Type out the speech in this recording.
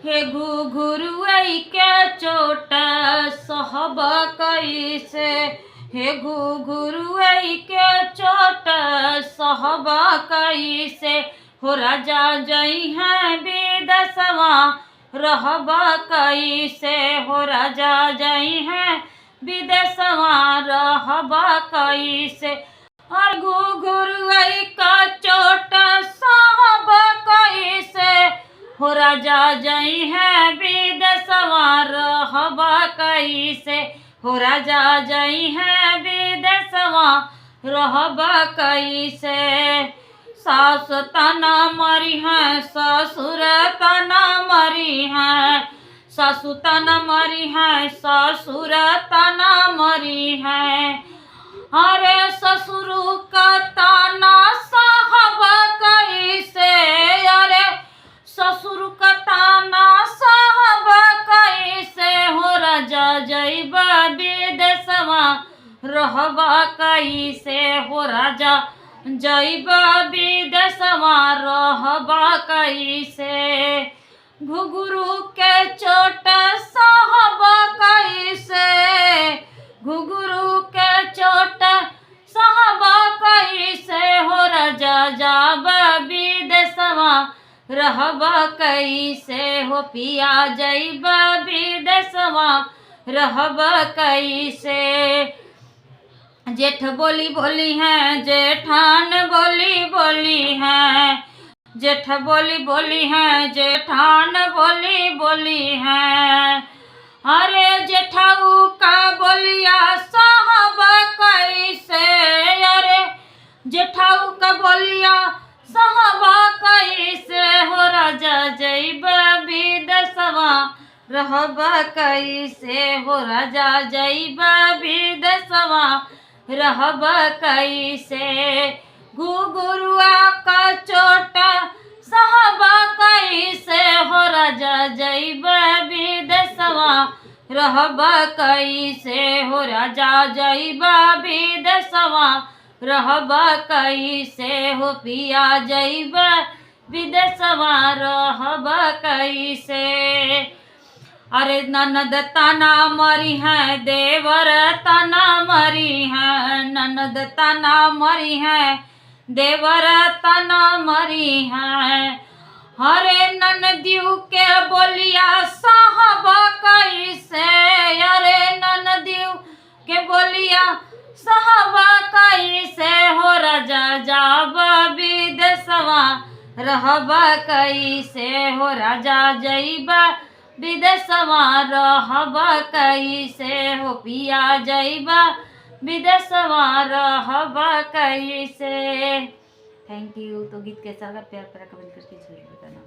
हे घुघुरुई के चोट सहब कैसे, हे घुघुरुई के चोट सहब कैसे, हो राजा जई हैं विदेशवा रहब कैसे, हो राजा जई हैं विदेशवा रहब कैसे, और घुघुरुई का चोट सहब कैसे, हो राजा जई हैं विदेशवा रहब कैसे, हो राजा जई हैं विदेशवा रहब कैसे। सास तना मरी हैं ससुर तना मरी हैं, सासु तना मरी हैं ससुर तना मरी हैं, अरे ससुर का ताना सहब कैसे, अरे ससुर का ताना सहब कैसे, हो राजा जइब विदेशवा रहब कैसे, हो राजा जइब विदेशवा रहब कैसे, घुघरू के चोट सहब कैसे, घुघरू के चोट सहब कैसे, हो राजा जाब विदेशवा रहब कैसे, हो पिया जइब विदेशवा रहब कैसे। जेठ बोली बोली हैं जेठान बोली बोली हैं, जेठ बोली बोली हैं जेठान बोली बोली हैं, अरे जेठाऊ का बोलिया सहब कैसे, अरे जेठाऊ का बोलिया सहब कैसे, हो राजा जइब विदेशवा रहब कैसे, हो राजा जइब विदेशवा रहब कैसे, घुघरुआ का चोट सहब कैसे, हो राजा जइब विदेशवा रहब कैसे, हो राजा जइब विदेशवा रहब कैसे, हो पिया जइब विदेशवा रहब कैसे। अरे ननद तना मरी हैं देवर तना मरी हैं, ननद तना मरी हैं देवर तना मरी हैं, अरे ननदियू के बोलिया सहब कैसे, अरे ननदियू के बोलिया सहब कैसे, हो राजा जाब विदेशवा रहब कैसे, हो राजा जइब विदेशवा रहब कैसे, हो पिया जइब विदेशवा रहब कैसे। Thank you. तो गीत कैसा लगा प्यार प्यारा कमेंट करके जरूर बताना।